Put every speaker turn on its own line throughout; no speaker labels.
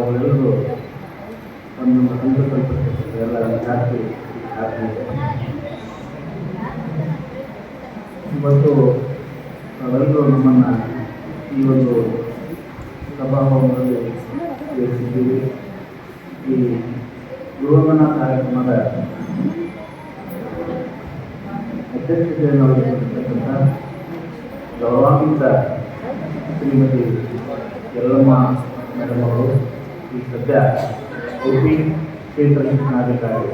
ತಾವುಗಳೆಲ್ಲರೂ ಒಂದು ಹಂತಲ್ಪಟ್ಟಿರ್ತಾರೆ ಎಲ್ಲ ವಿದ್ಯಾರ್ಥಿ ಇವತ್ತು ನಾವೆಲ್ಲರೂ ನಮ್ಮನ್ನು ಈ ಒಂದು ಸಭಾಭವನದಲ್ಲಿ ಸೇರಿಸಿದ್ದೀವಿ. ಈ ಗೃಹಮನ ಕಾರ್ಯಕ್ರಮದ ಅಧ್ಯಕ್ಷತೆಯನ್ನು ವಹಿಸಿರ್ತಕ್ಕಂಥ ಗೌರವಾನ್ವಿತ ಶ್ರೀಮತಿ ಯಲ್ಲಮ್ಮ ಮೇಡಮ್ ಅವರು ಈ ಸದ್ಯ ಉಡುಪಿ ಕ್ಷೇತ್ರ ಶಿಕ್ಷಣಾಧಿಕಾರಿ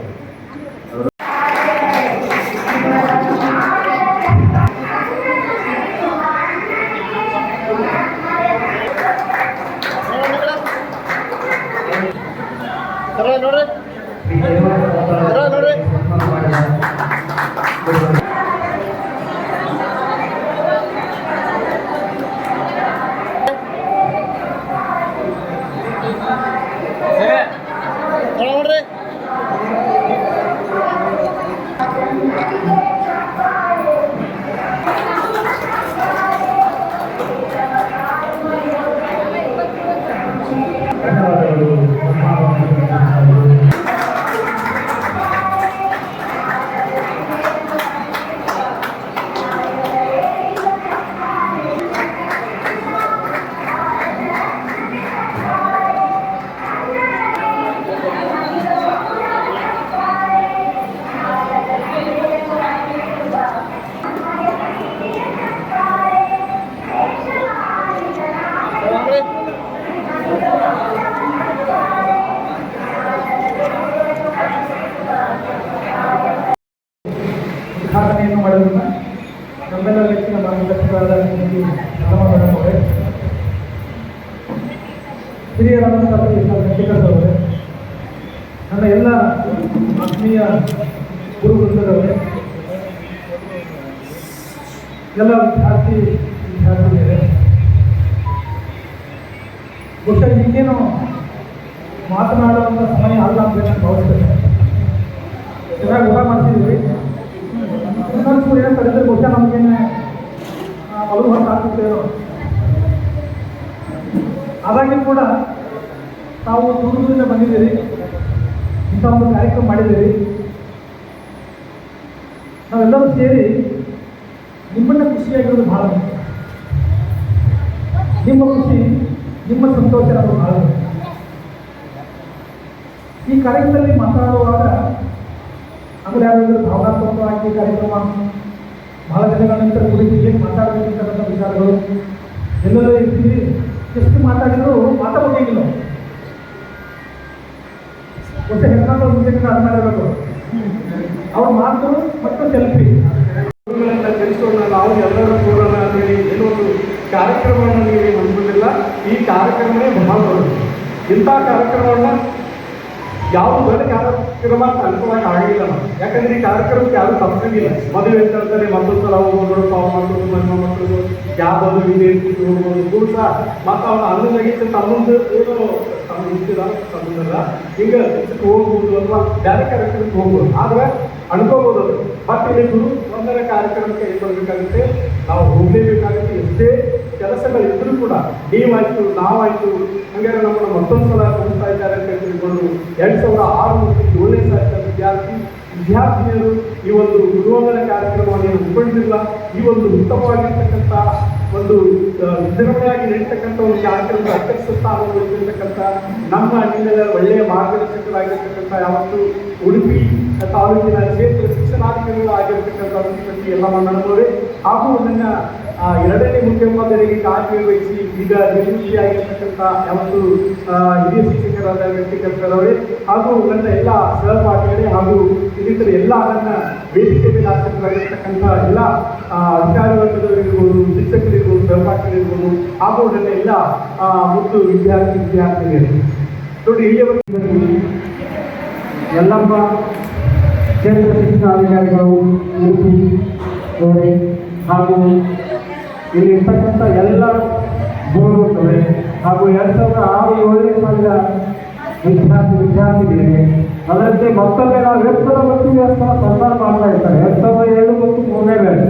ಉದ್ಘಾಟನೆಯನ್ನು ಮಾಡಿದ ನಮ್ಮೆಲ್ಲ ಹೆಚ್ಚಿನ ಮಾರ್ಗದರ್ಶಕರಾದ ಯಲ್ಲಮ್ಮ ಮೇಡಮ್ ಅವರೇ, ಹಿರಿಯರಾದಂಥ ಶಶಿಕರದವರೇ, ನನ್ನ ಎಲ್ಲ ಆತ್ಮೀಯ ಗುರುವೃಂದದವರೇ, ಎಲ್ಲ ವಿದ್ಯಾರ್ಥಿನಿಯರೇ, ಬಹುಶಃ ಈಗೇನು ಮಾತನಾಡುವಂಥ ಸಮಯ ಅಲ್ಲ ಅಂತ ನಾನು ಭಾವಿಸ್ತೇನೆ. ಚೆನ್ನಾಗಿ ಊಟ ಮಾಡ್ತಿದ್ದೀವಿ. ಇನ್ನೊಂದು ಏನು ಕರೆದ್ರೆ ಬಹುಶಃ ನಮಗೇನೆ ಮಲಗು ಹೊತ್ತು ಹಾಕ್ತಿದ್ದೇವೆ. ಆದಾಗ್ಯೂ ಕೂಡ ತಾವು ದೂರದಿಂದ ಬಂದಿದ್ದೀರಿ, ಇಂಥ ಒಂದು ಕಾರ್ಯಕ್ರಮ ಮಾಡಿದ್ದೀರಿ. ನಾವೆಲ್ಲರೂ ಸೇರಿ ನಿಮ್ಮನ್ನು ಖುಷಿಯಾಗಿರೋದು ಬಹಳ ಮುಖ್ಯ. ನಿಮ್ಮ ಖುಷಿ, ನಿಮ್ಮ ಸಂತೋಷ ಅದು ಬಹಳ ಮುಖ್ಯ. ಈ ಕಾರ್ಯಕ್ರಮದಲ್ಲಿ ಮಾತನಾಡುವಾಗ ಆಮೇಲೆ ಯಾರಾದರೂ ಭಾವನಾತ್ಮಕವಾಗಿ ಕಾರ್ಯಕ್ರಮ ಬಹಳ ದಿನಗಳ ನಂತರ ಕುರಿತು ಏನು ಮಾತಾಡಬೇಕಂತಕ್ಕಂಥ ವಿಚಾರಗಳು ಎಲ್ಲರೂ ಇರ್ತೀವಿ. ಎಷ್ಟು ಮಾತಾಡಿದರೂ ಮಾತಾಡೋಂಗಿಲ್ಲ. ಹೊಸ ಹೆಣ್ಣು ಮುಂಚೆಯಿಂದ ಅದು ಮಾಡಿರಬೇಕು. ಅವ್ರ ಮಾತು ಮತ್ತು ಸೆಲ್ಫಿ ತಿಳಿಸೋಣ, ನಾವು ಎಲ್ಲರೂ ಕೂರೋಣ ಅಂತೇಳಿ ಏನೋ ಒಂದು ಕಾರ್ಯಕ್ರಮವನ್ನು ನೀವು ಹೊಂದುವುದಿಲ್ಲ. ಈ ಕಾರ್ಯಕ್ರಮವೇ ಬಹಳ ದೊಡ್ಡದು. ಇಂಥ ಕಾರ್ಯಕ್ರಮವನ್ನು ಯಾವ ದೊಡ್ಡ ಕಾರ್ಯಕ್ರಮ ಅನುಕೂಲವಾಗಿ ಆಗಿಲ್ಲ. ಯಾಕಂದ್ರೆ ಈ ಕಾರ್ಯಕ್ರಮಕ್ಕೆ ಯಾರು ತಪ್ಪಿಲ್ಲ. ಮದುವೆ ಅಂತ ಹೇಳ್ತಾರೆ, ಮತ್ತೊಂದು ಸಲ ಹೋಗ್ಬೋದು, ಪಾವು ಮಕ್ಕಳು ಮದುವೆ ಮಕ್ಕಳು ಯಾವ್ದು ವಿದೇಶಿ ಹೋಗ್ಬೋದು, ಕೂಡ ಮತ್ತು ಅವನ ಅನ್ನದಾಗಿತ್ತು ತಮ್ಮೊಂದು ಏನೋ ತಮ್ಮ ಇರ್ತಿಲ್ಲ ತಮ್ಮಲ್ಲ ಈಗ ಹೋಗ್ಬೋದು ಅಥವಾ ಬೇರೆ ಕಾರ್ಯಕ್ರಮಕ್ಕೆ ಹೋಗ್ಬೋದು. ಆದ್ರೆ ಅನ್ಕೋಬೋದು ಅದು. ಮತ್ತೆ ಇಲ್ಲಿ ಗುರು ಒಂದರ ಕಾರ್ಯಕ್ರಮಕ್ಕೆ ಏನು ಮಾಡಬೇಕಾಗುತ್ತೆ, ನಾವು ಹೋಗಲೇಬೇಕಾಗುತ್ತೆ. ಎಷ್ಟೇ ಕೆಲಸಗಳಿದ್ರೂ ಕೂಡ ನೀವಾಯ್ತು ನಾವಾಯ್ತು ಹಂಗಾರೆ ನಮ್ಮನ್ನು ಮತ್ತೊಂದು ಸಲ ಕೊಡ್ತಾ ಇದ್ದಾರೆ ಅಂತ ತಿಳ್ಕೊಂಡು 2006 7ನೇ ಸಾಲಿನ ವಿದ್ಯಾರ್ಥಿನಿಯರು ಈ ಒಂದು ಗುರುವಂದನ ಕಾರ್ಯಕ್ರಮವನ್ನು ಒಪ್ಪಿಕೊಂಡಿಲ್ಲ. ಈ ಒಂದು ಉತ್ತಮವಾಗಿರ್ತಕ್ಕಂಥ ಒಂದು ವಿಜೃಂಭಣೆಯಾಗಿ ನಡೀತಕ್ಕಂಥ ಒಂದು ಕಾರ್ಯಕ್ರಮದ ಅಧ್ಯಕ್ಷ ಸ್ಥಾನವನ್ನು ಹೊಂದಿರತಕ್ಕಂಥ ನಮ್ಮ ನಿನ್ನೆಲ್ಲ ಒಳ್ಳೆಯ ಮಾರ್ಗದರ್ಶಕರಾಗಿರ್ತಕ್ಕಂಥ ಯಾವತ್ತು ಉಡುಪಿ ತಾಲೂಕಿನ ಕ್ಷೇತ್ರ ಶಿಕ್ಷಣಾಧಿಕಾರಿಗಳು ಆಗಿರತಕ್ಕಂಥ ಶ್ರೀಮತಿ ಯಲ್ಲಮ್ಮ ಮೇಡಮ್ ಅವರೇ, ಹಾಗೂ ನನ್ನ ಎರಡನೇ ಮುಖ್ಯೋಪಾಧ್ಯಾಯರಿಗೆ ಕಾರ್ಯನಿರ್ವಹಿಸಿ ಈಗ ನಿವೃತ್ತಿಯಾಗಿರ್ತಕ್ಕಂಥ ಯಾವತ್ತು ಹಿರಿಯ ಶಿಕ್ಷಕರಾದ ವೆಂಕಟೇಶ್ವರವರೇ, ಹಾಗೂ ನನ್ನ ಎಲ್ಲ ಸಹಪಾಠಿಗಳೇ ಹಾಗೂ ಇನ್ನಿತರ ಎಲ್ಲ ನನ್ನ ವೇದಿಕೆ ಮೇಲೆ ಆಸಕ್ತರಾಗಿರ್ತಕ್ಕಂಥ ಎಲ್ಲ ಅಧಿಕಾರಿ ವರ್ಗದವರಿರ್ಬೋದು, ಶಿಕ್ಷಕರಿರ್ಬೋದು, ಸಹಪಾಠಿಗಳಿರ್ಬೋದು, ಹಾಗೂ ನನ್ನ ಎಲ್ಲ ಮುದ್ದು ವಿದ್ಯಾರ್ಥಿನಿಯರು ನೋಡಿ. ಇಲ್ಲಿಯವರೆಗೆ ಯಲ್ಲಮ್ಮ ಕ್ಷೇತ್ರ ಶಿಕ್ಷಣಾಧಿಕಾರಿಗಳು ಹಾಗೂ ಇಲ್ಲಿ ಇರ್ತಕ್ಕಂಥ ಎಲ್ಲ ಗೌರವಗಳೇ ಹಾಗೂ 2006-7ನೇ ಸಾಲಿನ ವಿದ್ಯಾರ್ಥಿಗಳಿಗೆ ಅದರಂತೆ ಮತ್ತೊಮ್ಮೆ ನಾವು 2009 ಸನ್ಮಾನ ಮಾಡ್ತಾ ಇರ್ತಾರೆ. 2007 ಮತ್ತು 3ನೇ ಬ್ಯಾಚ್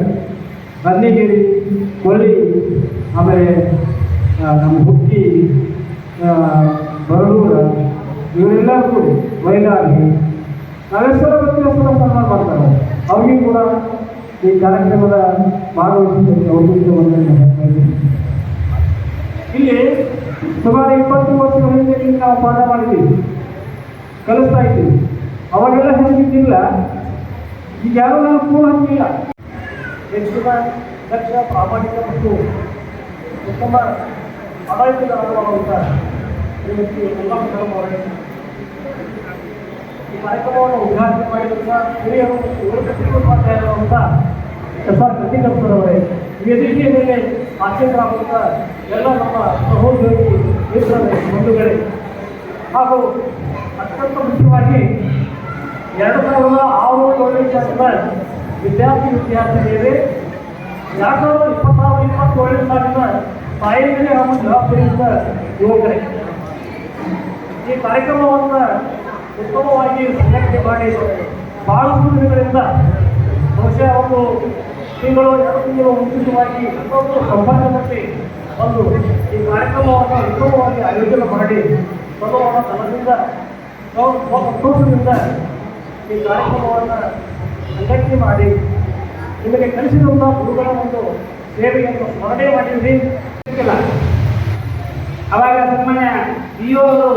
ಬನ್ನಿಗಿರಿ, ಕೊಲ್ಲಿ, ಆಮೇಲೆ ನಮ್ಮ ಹುಕ್ಕಿ, ಬರಲೂರ ಇವರೆಲ್ಲರೂ ಕೂಡಿ ವೈಲಾಗಿ ನಾವೆಷ್ಟರ ವ್ಯಕ್ತಿಗಳ ಸನ್ಮಾನ ಮಾಡ್ತಾರೆ. ಅವ್ರಿಗೂ ಕೂಡ ಈ ಕಾರ್ಯಕ್ರಮದ ಭಾಗವಹಿಸಿದ್ದಕ್ಕೆ ಅವಕಾಶ. ಇಲ್ಲಿ ಸುಮಾರು 20 ವರ್ಷಗಳ ಹಿಂದೆ ನಾವು ಪಾಠ ಮಾಡಿದ್ದೀವಿ, ಕಲಿಸ್ತಾ ಇದ್ದೀವಿ. ಅವಾಗೆಲ್ಲ ಹೆಂಗಿದ್ದಿಲ್ಲ, ಈಗ ಯಾರೂ ನಾನು ಕೂಡ ಹಂಗಿಲ್ಲ. ಹೆಚ್ಚಿನ ದಕ್ಷ, ಪ್ರಾಮಾಣಿಕ ಮತ್ತು ಉತ್ತಮ ಆಡಳಿತದ ಅನುಭವವಂತ ಶ್ರೀಮತಿ ಎಲ್ಲಮ್ಮ ಮೇಡಮ್ ಅವರೇ ಈ ಕಾರ್ಯಕ್ರಮವನ್ನು ಉದ್ಘಾಟನೆ ಮಾಡಿದಂಥ ಹಿರಿಯರು ಉಪಾಧ್ಯಾಯರುವಂಥ ಎಸ್.ಆರ್. ಕಟ್ಟಿಕಪ್ಪರವರೇ, ವೇದಿಕೆಯ ಮೇಲೆ ಆಸೀನರಾದಂಥ ಎಲ್ಲ ನಮ್ಮ ಸಹೋದ್ಯೋಗಿ ಮಿತ್ರರೇ, ಬಂಧುಗಳೇ, ಹಾಗೂ ಅತ್ಯಂತ ಮುಖ್ಯವಾಗಿ 2006 ವಿದ್ಯಾರ್ಥಿನಿಯರೇ, 2026 ತಾಯಿಗೆ ನಮ್ಮ ಜವಾಬ್ದಾರಿಯಿಂದ ಯುವಕರೇ, ಈ ಕಾರ್ಯಕ್ರಮವನ್ನು ಉತ್ತಮವಾಗಿ ಸಂಘಟನೆ ಮಾಡಿ ಬಹಳಷ್ಟು ದಿನಗಳಿಂದ ಬಹುಶಃ ಒಂದು ತಿಂಗಳು 2 ತಿಂಗಳು ಮುಂಚಿತವಾಗಿ ಸಂಪರ್ಕದಲ್ಲಿ ಒಂದು ಈ ಕಾರ್ಯಕ್ರಮವನ್ನು ಉತ್ತಮವಾಗಿ ಆಯೋಜನೆ ಮಾಡಿ ಬರುವವರ ತನದಿಂದ ಸಂತೋಷದಿಂದ ಈ ಕಾರ್ಯಕ್ರಮವನ್ನು ಸಂಘಟನೆ ಮಾಡಿ ನಿಮಗೆ ಕಲಿಸಿದಂಥ ಗುರುಗಳ ಒಂದು ಸೇವೆಯನ್ನು ಸ್ಮರಣೆ ಮಾಡಿದ್ರಿ.
ಅವಾಗ ಸಾಮಾನ್ಯ ಇಒ ಅವರು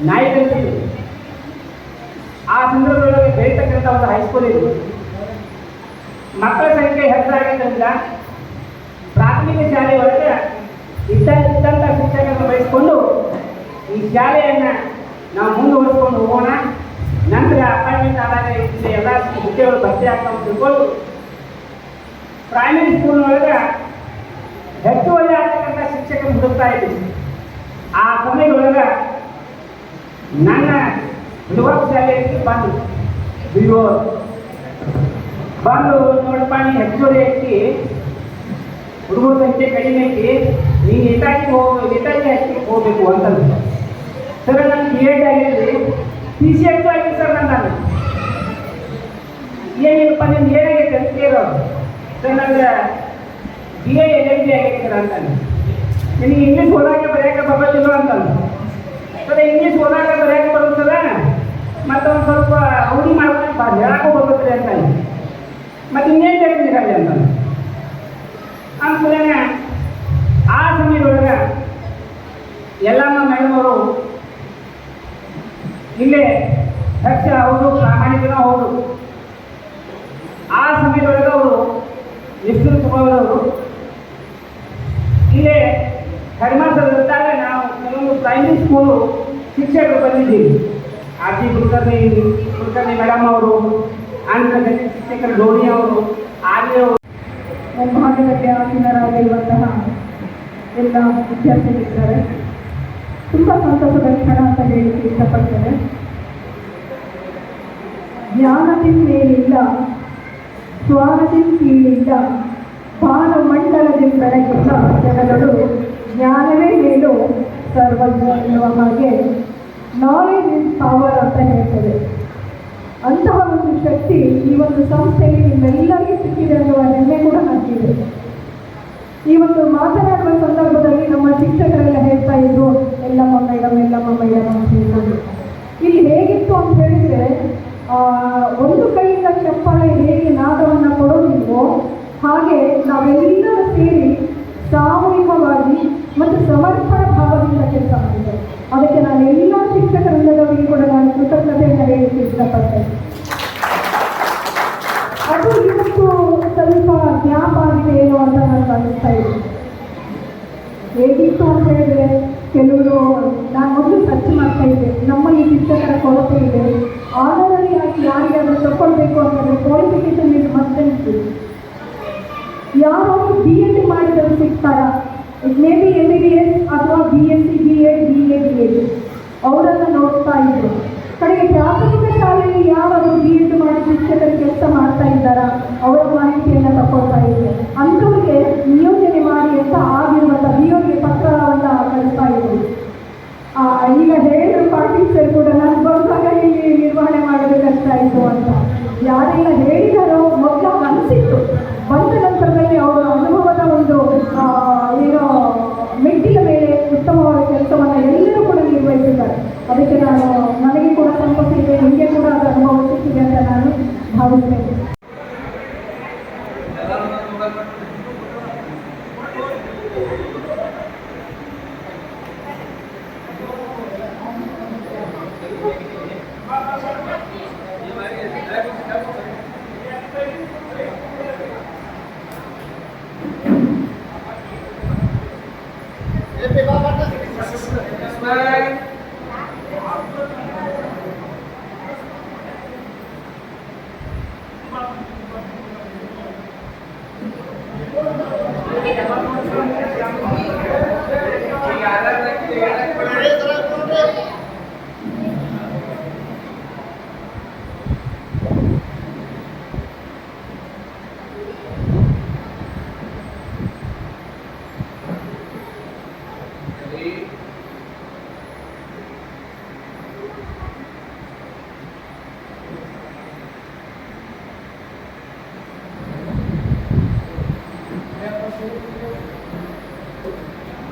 ನಾಯಕರು. ಆ ಸಂದರ್ಭದೊಳಗೆ ಬೆಳೀತಕ್ಕಂಥ ಒಂದು ಹೈಸ್ಕೂಲ್ ಇದು. ಮಕ್ಕಳ ಸಂಖ್ಯೆ ಹೆಚ್ಚಾಗಿದ್ದರಿಂದ ಪ್ರಾಥಮಿಕ ಶಾಲೆ ಒಳಗೆ ಇದ್ದಂಥ ಶಿಕ್ಷಕರನ್ನು ಬಯಸಿಕೊಂಡು ಈ ಶಾಲೆಯನ್ನು ನಾವು ಮುಂದುವರಿಸ್ಕೊಂಡು ಹೋಗೋಣ, ನಂತರ ಅಪಾಯಿಂಟ್ಮೆಂಟ್ ಆದಾಗ ಇಲ್ಲಿ ಎಲ್ಲ ಹುದ್ದೆಗಳು ಭರ್ತಿ ಆಗ್ತಾ ತಿಳ್ಕೊಂಡು ಪ್ರೈಮರಿ ಸ್ಕೂಲ್ನೊಳಗೆ ಹೆಚ್ಚುವರಿ ಆಗ್ತಕ್ಕಂಥ ಶಿಕ್ಷಕರು ಹುಡುಕ್ತಾ ಇದ್ದೀವಿ. ಆ ಸಮಯದೊಳಗೆ ನನ್ನ ವಿವಾಹ ಶಾಲೆಯಲ್ಲಿ ಬಂದು ನೋಡಪ್ಪ, ನೀ ಹೆಚ್ಚುವರಿ ಹಾಕಿ ಹುಡುಗರ ಸಂಖ್ಯೆ ಕಡಿಮೆ ಐತಿ, ನೀನು ನೇತಾಜಿ ಹಚ್ಚಿಗೆ ಹೋಗ್ಬೇಕು ಅಂತಂದು. ಸರ್ ನಾನು B.Ed ಆಗಿದ್ರಿ, PC ಆಗಿದೆ ಸರ್. ನಾನು ಏನಿಲ್ಲಪ್ಪ ನಿಮ್ಗೆ ಏನಾಗೈತೆ ಅಂತ ಕೇಳೋರು. ಸರ್ ನನಗೆ BA LLB ಆಗೈತೆ ಸರ್ ಅಂತಾನೆ. ನಿನಗೆ ಇಂಗ್ಲೀಷ್ ಓದಾಕೆ ಬರೆಯೋಕೆ ಬರೋದಿಲ್ಲ ಅಂತಂದು. ಸರ್ ಇಂಗ್ಲೀಷ್ ಓದಾಕೆ ಬರೆಯೋಕೆ ಬರುತ್ತದ, ಮತ್ತು ಒಂದು ಸ್ವಲ್ಪ ರೂಢಿ ಮಾಡ್ಕೊಂಡು ಹೇಳಕ್ಕೂ ಬರ್ತದೆ ಅಂತಾನೆ. ಮತ್ತು ಇನ್ನೇನು ಹೇಳ್ತಿದ್ದೀರಲ್ಲಿ ಅಂತಾನೆ. ಅಂದ್ಮೇಲೆ ಆ ಸಮಯದೊಳಗೆ ಎಲ್ಲಮ್ಮ ಮೇಡಮ್ ಅವರು ಇಲ್ಲೇ ದಕ್ಷ ಹೌದು, ಪ್ರಾಮಾಣಿಕನೂ ಹೌದು. ಆ ಸಮಯದೊಳಗೆ ಅವರು ನಿಷ್ಠುರ ಸ್ವಭಾವದವರು. ಇಲ್ಲೇ ಕಡಿಮಾಸದಲ್ಲಿದ್ದಾಗ ನಾವು ಕೆಲವೊಂದು ಪ್ರೈಮರಿ ಸ್ಕೂಲು ಶಿಕ್ಷಕರು ಬಂದಿದ್ದೀವಿ. ಆರ್.ಜಿ. ಕುಲಕರ್ಣಿ ಮೇಡಮ್ ಅವರು, ಆಂಧ್ರ ಗಣಿತ ಶಿಕ್ಷಕರು ಧೋನಿ ಅವರು, ಆರ್ಯ ಅವರು,
ಮುಂಭಾಗದಲ್ಲಿ ಆಸೀನರಾಗಿರುವಂತಹ ಎಲ್ಲ ವಿದ್ಯಾರ್ಥಿಗಳಿದ್ದಾರೆ. ತುಂಬ ಸಂತಸದ ಕ್ಷಣ ಅಂತ ಹೇಳಲಿಕ್ಕೆ ಇಷ್ಟಪಡ್ತೇನೆ. ಜ್ಞಾನದಿನ ಮೇಲಿಲ್ಲ, ಸ್ವಾನದಿನ ಕೀಳಿಲ್ಲ, ಭಾನುಮಂಡಲದಿಂದ ಬೆಳಗಿಲ್ಲ, ಜನಗಳು ಜ್ಞಾನವೇ ಮೇಲು ಸರ್ವಜ್ಞ ಎನ್ನುವ ಹಾಗೆ ನಾಲೆಜ್ ಇಸ್ ಪವರ್ ಅಂತ ಹೇಳ್ತದೆ. ಅಂತಹ ಒಂದು ಶಕ್ತಿ ಈ ಒಂದು ಸಂಸ್ಥೆಯಲ್ಲಿ ನಿಮ್ಮೆಲ್ಲರಿಗೂ ಸಿಕ್ಕಿದೆ ಅನ್ನುವ ಹೆಮ್ಮೆ ಕೂಡ ನನಗಿದೆ. ಈ ಒಂದು ಮಾತನಾಡುವ ಸಂದರ್ಭದಲ್ಲಿ ನಮ್ಮ ಶಿಕ್ಷಕರೆಲ್ಲ ಹೇಳ್ತಾ ಇದ್ರು, ಎಲ್ಲಮ್ಮ ಮೇಡಮ್ ಅಂತ ಹೇಳ್ತಾರೆ. ಇಲ್ಲಿ ಹೇಗಿತ್ತು ಅಂತ ಹೇಳಿದರೆ, ಒಂದು ಕೈಯಿಂದ ಚಪ್ಪಾಳೆ ಹೇಗೆ ನಾದವನ್ನು ಕೊಡೋದಿಲ್ವೋ ಹಾಗೆ ನಾವೆಲ್ಲರೂ ಸೇರಿ ಸಾಮೂಹಿಕವಾಗಿ ಮತ್ತು ಸಮರ್ಪಣ ಭಾವದಿಂದ ಕೆಲಸ ಮಾಡಿದ್ದೇವೆ. ಅದಕ್ಕೆ ನಾನು ಎಲ್ಲ ಶಿಕ್ಷಕರಿಂದವರಿಗೆ ಕೂಡ ನಾನು ಕೃತಜ್ಞತೆಯನ್ನು ಹೇಳಲಿಕ್ಕೆ ಇಷ್ಟಪಡ್ತೇನೆ. ಅದು ಇವತ್ತು ಸ್ವಲ್ಪ ಜ್ಞಾಪ ಆಗಿದೆ ಏನೋ ಅಂತ ನನಗೆ ಅನಿಸ್ತಾ ಇದೆ. ಹೇಗಿತ್ತು ಅಂತ ಹೇಳಿದ್ರೆ, ಕೆಲವರು ನಾನು ಮೊದಲು ಸರ್ಚ್ ಮಾಡ್ತಾ ಇದ್ದೆ, ನಮ್ಮಲ್ಲಿ ಶಿಕ್ಷಕರ ಕೊರತೆ ಇದೆ, ಆನರರಿ ಆಗಿ ಯಾರಿಗಾದ್ರೂ ತಗೊಳ್ಬೇಕು ಅಂತಂದರೆ ಕ್ವಾಲಿಫಿಕೇಶನ್ ಇದು ಮತ್ತೆ ಯಾರಾದರೂ B.Ed ಮಾಡಿದರೂ ಸಿಗ್ತಾರಾ? ಇಟ್ ಮೇ ಬಿ MBBS ಅಥವಾ BSc, B.Ed, BA, B.Ed ಅವರನ್ನು ನೋಡ್ತಾ ಇದ್ರು. ಕಡೆಗೆ ಪ್ರಾಥಮಿಕ ಶಾಲೆಯಲ್ಲಿ ಯಾರಾದರೂ B.Ed ಮಾಡಿ ಶಿಕ್ಷಕರು ಕೆಲಸ ಮಾಡ್ತಾ ಇದ್ದಾರಾ ಅವರ ಮಾಹಿತಿಯನ್ನು ತಗೊಳ್ತಾ ಇದ್ರು. ಅಂಥವ್ರಿಗೆ ನಿಯೋಜನೆ ಮಾಡಿ ಅಂತ ಆಗಿರುವಂಥ BOಗೆ ಪತ್ರವನ್ನು ಕಳಿಸ್ತಾ ಇದ್ರು. ಈಗ ಹೇಳಿದ್ರು ಪಾಟೀಲ್ ಸರ್ ಕೂಡ ನಾನು ಬಂದಾಗ ಇಲ್ಲಿ ನಿರ್ವಹಣೆ ಮಾಡೋದು ಕಷ್ಟ ಆಯಿತು ಅಂತ. ಯಾರೆಲ್ಲ ಹೇಳಿದಾರೋ ಮೊದಲು ಅನಿಸಿತ್ತು, ಬಂದ ನಂತರದಲ್ಲಿ ಅವರ ಅನುಭವದ ಒಂದು ಏನೋ ಮೆಟ್ಟಿಲ ಮೇಲೆ ಉತ್ತಮವಾದ ಕೆಲಸವನ್ನು ಎಲ್ಲರೂ ಕೂಡ ನಿರ್ವಹಿಸಿದ್ದಾರೆ.